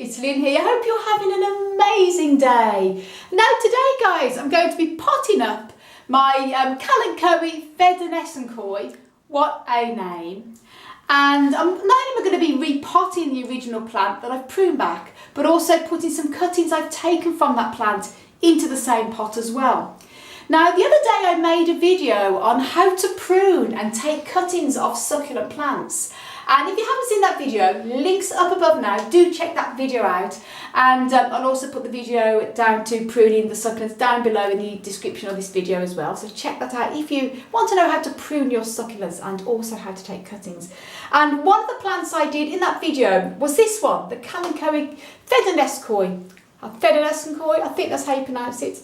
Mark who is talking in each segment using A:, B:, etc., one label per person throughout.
A: it's Lynn here. I hope you're having an amazing day. Now today guys, I'm going to be potting up my Kalanchoe fedtschenkoi. What a name. And I'm not only going to be repotting the original plant that I've pruned back, but also putting some cuttings I've taken from that plant into the same pot as well. Now the other day I made a video on how to prune and take cuttings of succulent plants. And if you haven't seen that video, links up above now, do check that video out. And I'll also put the video down to pruning the succulents down below in the description of this video as well. So check that out if you want to know how to prune your succulents and also how to take cuttings. And one of the plants I did in that video was this one, the Kalanchoe fedtschenkoi. Fedtschenkoi, I think that's how you pronounce it.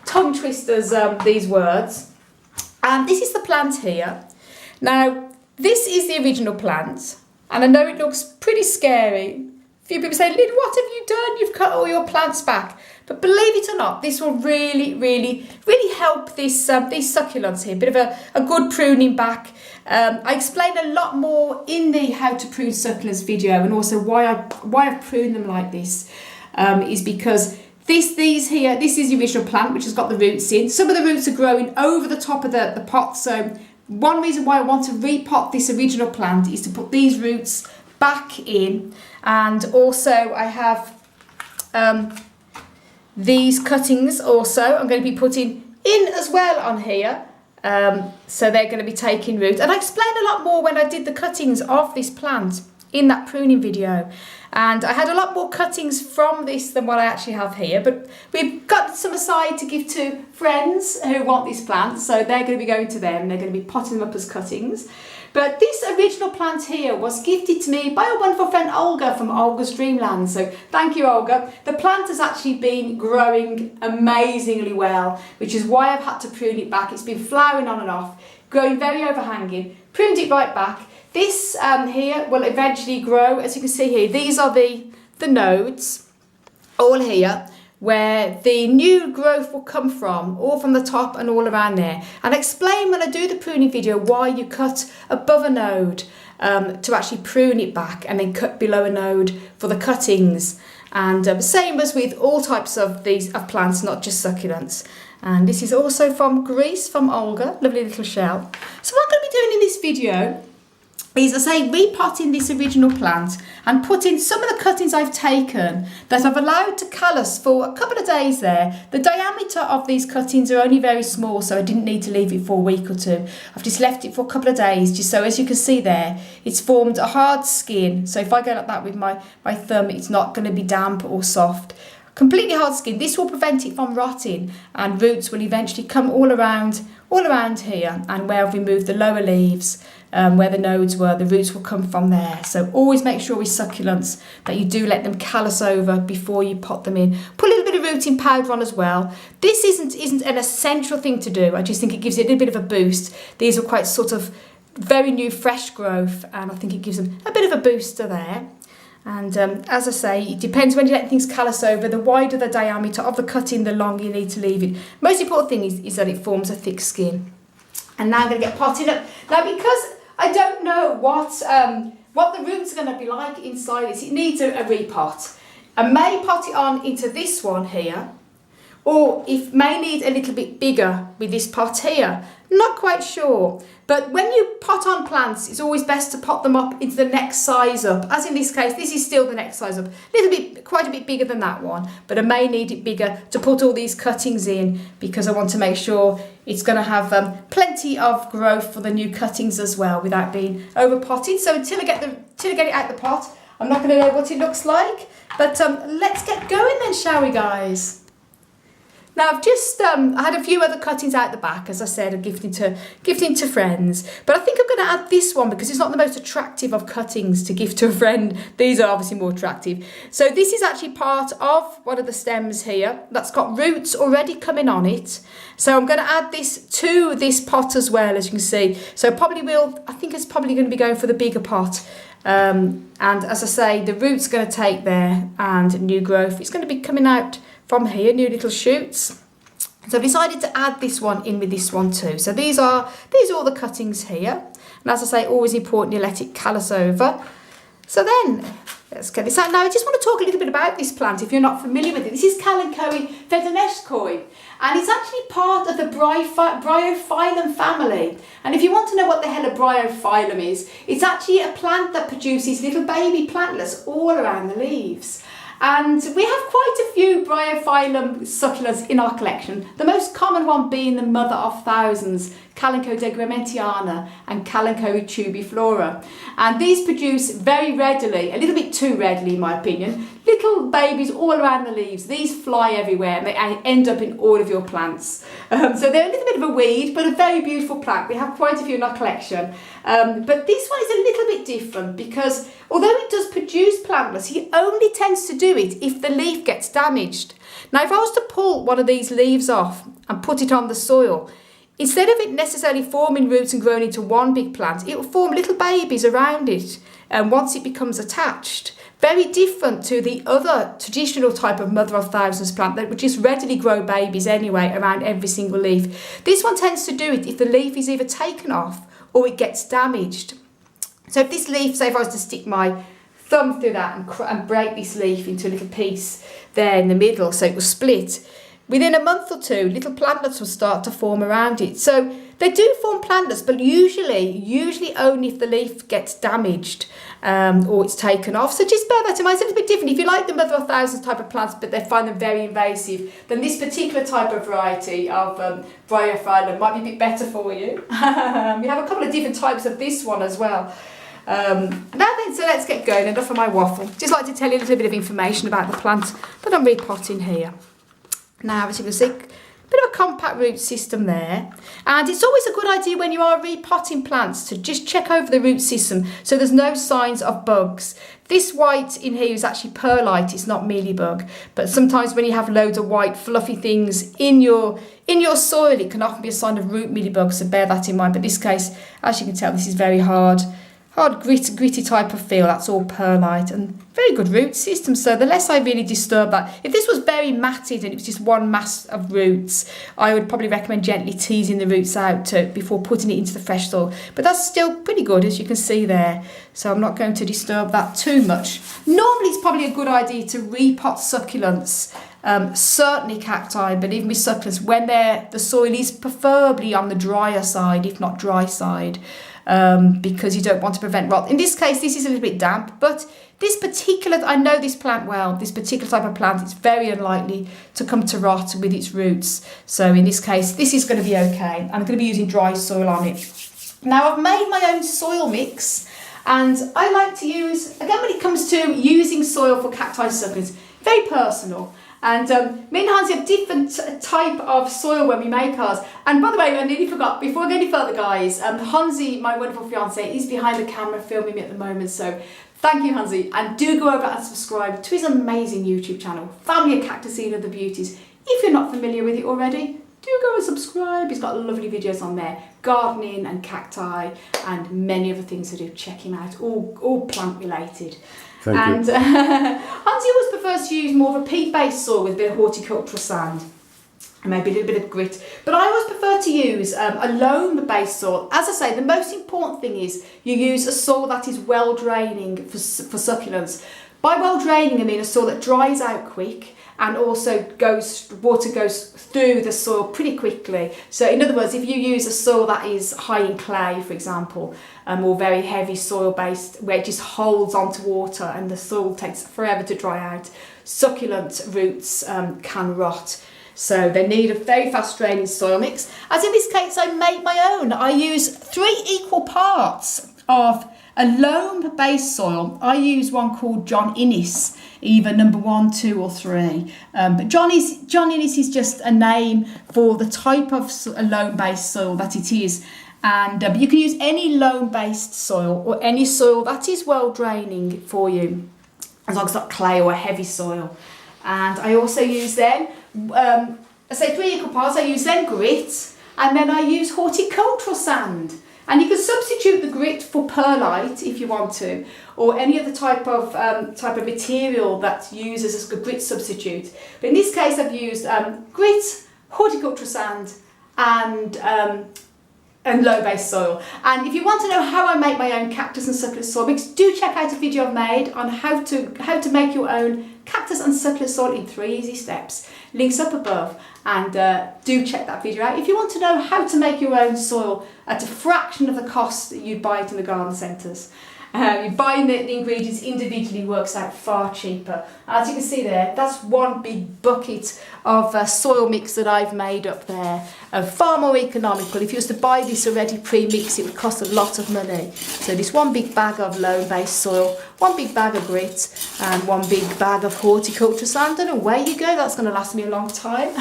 A: Tongue twisters, these words. And this is the plant here. Now, this is the original plant, and I know it looks pretty scary. A few people say, Lynn, what have you done? You've cut all your plants back. But believe it or not, this will really help these succulents here. A bit of a good pruning back. I explain a lot more in the how to prune succulents video, and also why I've pruned them like this is because this is the original plant which has got the roots in. Some of the roots are growing over the top of the pot, so one reason why I want to repot this original plant is to put these roots back in, and also I have these cuttings also I'm going to be putting in as well on here, so they're going to be taking root, and I explained a lot more when I did the cuttings of this plant in that pruning video, and I had a lot more cuttings from this than what I actually have here, but we've got some aside to give to friends who want this plant, so they're going to be going to them, they're going to be potting them up as cuttings. But this original plant here was gifted to me by a wonderful friend Olga from Olga's Dreamland, so thank you Olga. The plant has actually been growing amazingly well, which is why I've had to prune it back. It's been flowering on and off, growing very overhanging, pruned it right back. This here will eventually grow, as you can see here. These are the nodes, all here, where the new growth will come from, all from the top and all around there. And I explain when I do the pruning video why you cut above a node to actually prune it back, and then cut below a node for the cuttings. And same as with all types of plants, not just succulents. And this is also from Greece, from Olga, lovely little shell. So what I'm going to be doing in this video is, as I say, repotting this original plant and putting some of the cuttings I've taken that I've allowed to callus for a couple of days there. The diameter of these cuttings are only very small, so I didn't need to leave it for a week or two. I've just left it for a couple of days, just so, as you can see there, it's formed a hard skin. So if I go like that with my thumb, it's not going to be damp or soft. Completely hard skin. This will prevent it from rotting, and roots will eventually come all around here, and where I've removed the lower leaves, where the nodes were, the roots will come from there. So always make sure with succulents that you do let them callus over before you pot them in. Put a little bit of rooting powder on as well. This isn't an essential thing to do. I just think it gives it a little bit of a boost. These are quite sort of very new fresh growth, and I think it gives them a bit of a booster there. And as I say, it depends when you let things callus over. The wider the diameter of the cutting, the longer you need to leave it. Most important thing is that it forms a thick skin. And now I'm going to get potted up. Now, because I don't know what the roots are going to be like inside this, it needs a repot. I may pot it on into this one here, or it may need a little bit bigger with this pot here. Not quite sure. But when you pot on plants, it's always best to pot them up into the next size up. As in this case, this is still the next size up. Quite a bit bigger than that one, but I may need it bigger to put all these cuttings in, because I want to make sure it's going to have plenty of growth for the new cuttings as well, without being over potted. So until I get it out the pot, I'm not going to know what it looks like. But let's get going then, shall we, guys? Now I've just I had a few other cuttings out the back, as I said, I'm gifting to friends. But I think I'm going to add this one because it's not the most attractive of cuttings to gift to a friend. These are obviously more attractive. So this is actually part of one of the stems here that's got roots already coming on it. So I'm going to add this to this pot as well, as you can see. So I think it's probably going to be going for the bigger pot. And as I say, the roots are going to take there, and new growth. It's going to be coming out from here, new little shoots. So I've decided to add this one in with this one too. So these are all the cuttings here. And as I say, always important you let it callus over. So then Let's get this out. Now I just want to talk a little bit about this plant if you're not familiar with it. This is Kalanchoe fedtschenkoi, and it's actually part of the bryophyllum family. And if you want to know what the hell a bryophyllum is, it's actually a plant that produces little baby plantlets all around the leaves. And we have quite a few bryophyllum succulents in our collection, the most common one being the mother of thousands, Kalanchoe degrementiana and Kalanchoe tubiflora. And these produce very readily, a little bit too readily in my opinion, little babies all around the leaves. These fly everywhere and they end up in all of your plants. So they're a little bit of a weed, but a very beautiful plant. We have quite a few in our collection. But this one is a little bit different because although it does produce plantlets, he only tends to do it if the leaf gets damaged. Now, if I was to pull one of these leaves off and put it on the soil, instead of it necessarily forming roots and growing into one big plant, it will form little babies around it once it becomes attached. Very different to the other traditional type of mother of thousands plant that would just readily grow babies anyway around every single leaf. This one tends to do it if the leaf is either taken off or it gets damaged. So if this leaf, say if I was to stick my thumb through that and break this leaf into a little piece there in the middle so it was split, within a month or two, little plantlets will start to form around it. So they do form plantlets, but usually only if the leaf gets damaged or it's taken off. So just bear that in mind. It's a little bit different. If you like the mother of thousands type of plants, but they find them very invasive, then this particular type of variety of bryophyllum might be a bit better for you. We have a couple of different types of this one as well. Now then, so let's get going. Enough of my waffle. Just like to tell you a little bit of information about the plant that I'm repotting here. Now, as you can see, a bit of a compact root system there. And it's always a good idea when you are repotting plants to just check over the root system so there's no signs of bugs. This white in here is actually perlite, it's not mealybug. But sometimes when you have loads of white fluffy things in your soil, it can often be a sign of root mealybug, so bear that in mind. But in this case, as you can tell, this is very hard gritty type of feel. That's all perlite and very good root system. So the less I really disturb that, if this was very matted and it was just one mass of roots, I would probably recommend gently teasing the roots out before putting it into the fresh soil. But that's still pretty good, as you can see there. So I'm not going to disturb that too much. Normally it's probably a good idea to repot succulents. Certainly cacti, but even with succulents, when the soil is preferably on the drier side, if not dry side, because you don't want to prevent rot. In this case, this is a little bit damp, but I know this plant well. This particular type of plant, it's very unlikely to come to rot with its roots. So in this case, this is going to be okay. I'm going to be using dry soil on it. Now I've made my own soil mix, and I like to use, again when it comes to using soil for cacti succulents, very personal. And me and Hansi have different type of soil when we make ours. And by the way, I nearly forgot, before I go any further guys, Hansi, my wonderful fiance, is behind the camera filming me at the moment. So thank you, Hansi. And do go over and subscribe to his amazing YouTube channel, Family of Cactusine of the Beauties. If you're not familiar with it already, do go and subscribe. He's got lovely videos on there, gardening and cacti and many other things to do. Check him out, all plant related. Thank you. Hansi always prefers to use more of a peat-based soil with a bit of horticultural sand and maybe a little bit of grit. But I always prefer to use a loam-based soil. As I say, the most important thing is you use a soil that is well-draining for succulents. By well-draining, I mean a soil that dries out quick and also water goes through the soil pretty quickly. So in other words, if you use a soil that is high in clay, for example, or very heavy soil based where it just holds onto water and the soil takes forever to dry out, succulent roots can rot. So they need a very fast draining soil mix. As in this case, I make my own. I use 3 equal parts of a loam based soil. I use one called John Innes, either number 1, 2 or 3. But John Innes is just a name for the type of a loam based soil that it is. And you can use any loam based soil or any soil that is well draining for you, as long as it's not clay or heavy soil. And I also use then, I say 3 equal parts, I use then grit, and then I use horticultural sand. And you can substitute the grit for perlite if you want to, or any other type of material that uses as a grit substitute. But in this case, I've used grit, horticultural sand, and and low-based soil. And if you want to know how I make my own cactus and succulent soil mix, do check out a video I've made on how to make your own cactus and succulent soil in 3 easy steps. Links up above, and do check that video out. If you want to know how to make your own soil at a fraction of the cost that you'd buy it in the garden centres. Buying the ingredients individually works out far cheaper. As you can see there, that's one big bucket of soil mix that I've made up there. Far more economical. If you was to buy this already pre-mixed, it would cost a lot of money. So this one big bag of loam-based soil, one big bag of grit, and one big bag of horticulture sand, and away you go. That's going to last me a long time.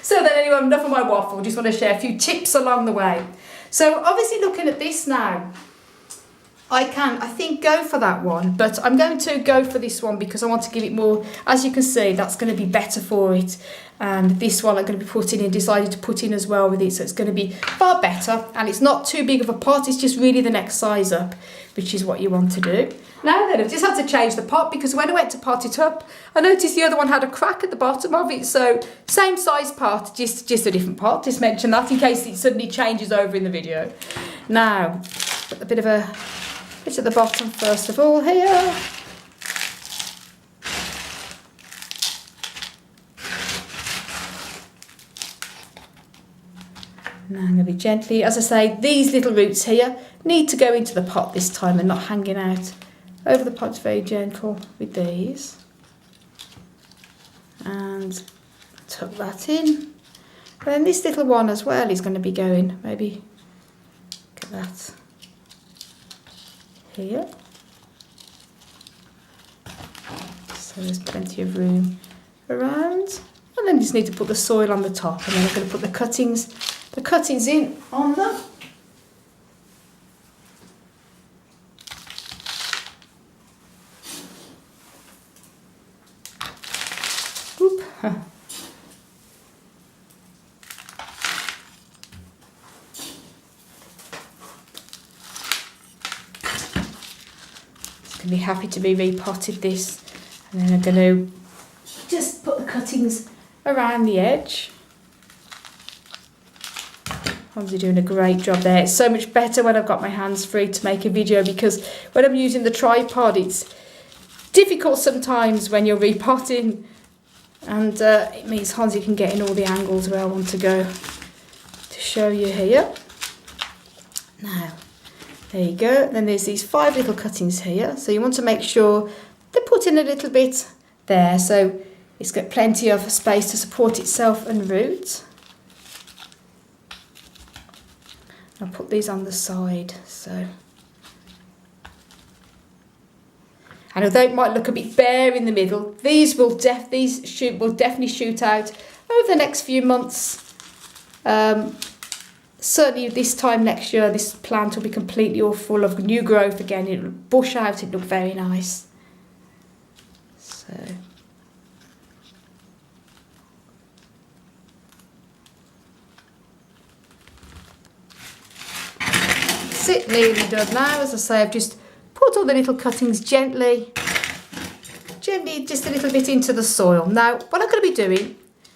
A: So then anyway, enough of my waffle. Just want to share a few tips along the way. So obviously looking at this now, I think, go for that one, but I'm going to go for this one because I want to give it more. As you can see, that's going to be better for it. And this one I'm going to be putting in, decided to put in as well with it, so it's going to be far better. And it's not too big of a pot, it's just really the next size up, which is what you want to do. Now then, I've just had to change the pot because when I went to pot it up, I noticed the other one had a crack at the bottom of it. So same size pot, just a different pot. Just mention that in case it suddenly changes over in the video. Now, put a bit at the bottom first of all here. Now I'm going to be gently, as I say, these little roots here need to go into the pot this time and not hanging out over the pot. Very gentle with these. And tuck that in. And then this little one as well is going to be going, maybe, look at that. Here, so there's plenty of room around, and then you just need to put the soil on the top, and then I'm going to put the cuttings in on them. Oop. Be happy to be repotted this, and then I'm going to just put the cuttings around the edge. Tom's doing a great job there. It's so much better when I've got my hands free to make a video, because when I'm using the tripod it's difficult sometimes when you're repotting, and it means Hansi can get in all the angles where I want to go to show you here. Now there you go. Then there's these 5 little cuttings here. So you want to make sure they're put in a little bit there, so it's got plenty of space to support itself and root. I'll put these on the side. So, and although it might look a bit bare in the middle, these will definitely shoot out over the next few months. Certainly this time next year, this plant will be completely all full of new growth again. It'll bush out, it'll look very nice. So, that's it, nearly done now. As I say, I've just put all the little cuttings gently just a little bit into the soil. Now, what I'm going to be doing,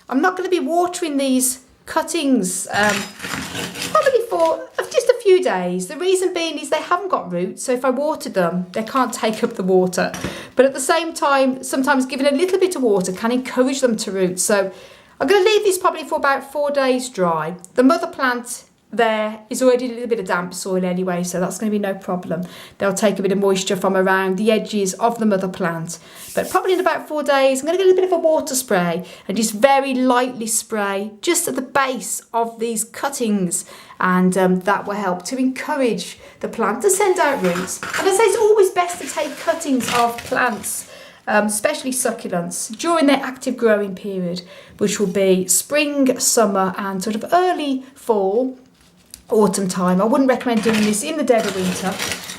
A: I'm not going to be watering these cuttings probably for just a few days. The reason being is they haven't got roots, so if I water them they can't take up the water, but at the same time sometimes giving a little bit of water can encourage them to root. So I'm going to leave this probably for about 4 days dry. The mother plant there is already a little bit of damp soil anyway, so that's going to be no problem. They'll take a bit of moisture from around the edges of the mother plant, but probably in about 4 days I'm going to get a bit of a water spray and just very lightly spray just at the base of these cuttings, and that will help to encourage the plant to send out roots. And I say it's always best to take cuttings of plants, especially succulents, during their active growing period, which will be spring, summer and sort of early fall, autumn time. I wouldn't recommend doing this in the dead of winter,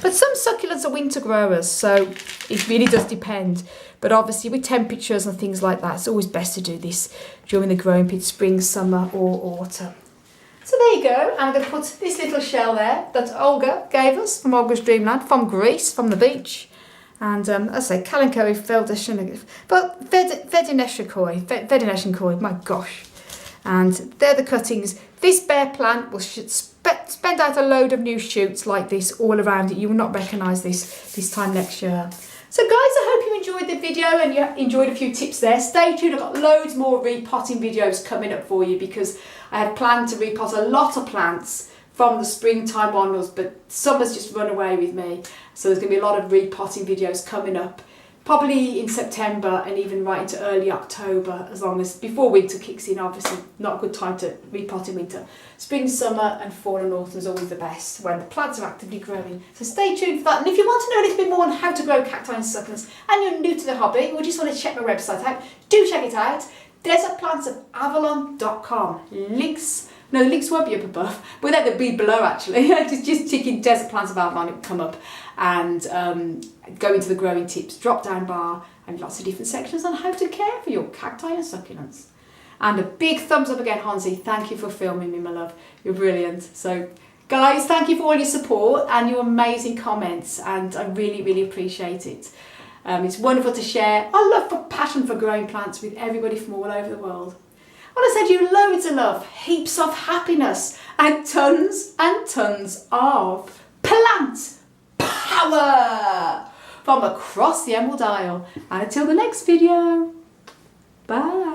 A: but some succulents are winter growers, so it really does depend. But obviously with temperatures and things like that, it's always best to do this during the growing period, spring, summer or autumn. So there you go, and I'm going to put this little shell there that Olga gave us from Olga's Dreamland, from Greece, from the beach. And as I say, Kalanchoe, fedtschenkoi, my gosh. And they're the cuttings This bare plant will spend out a load of new shoots like this all around it. You will not recognise this time next year. So guys, I hope you enjoyed the video and you enjoyed a few tips there. Stay tuned, I've got loads more repotting videos coming up for you because I had planned to repot a lot of plants from the springtime onwards, but summer's just run away with me. So there's going to be a lot of repotting videos coming up, probably in September and even right into early October, as long as before winter kicks in. Obviously not a good time to repot in winter. Spring, summer and fall and autumn is always the best when the plants are actively growing. So stay tuned for that. And if you want to know a little bit more on how to grow cacti and succulents and you're new to the hobby or just want to check my website out, do check it out. desertplantsofavalon.com. No, the links won't be up above, but they'll be below actually. just tick in Desert Plants of Avalon, it will come up, and go into the growing tips drop down bar and lots of different sections on how to care for your cacti and succulents. And a big thumbs up again, Hansi. Thank you for filming me, my love. You're brilliant. So guys, thank you for all your support and your amazing comments, and I really, really appreciate it. It's wonderful to share our love for passion for growing plants with everybody from all over the world. I want to send you loads of love, heaps of happiness, and tons of plant power from across the Emerald Isle. And until the next video, bye.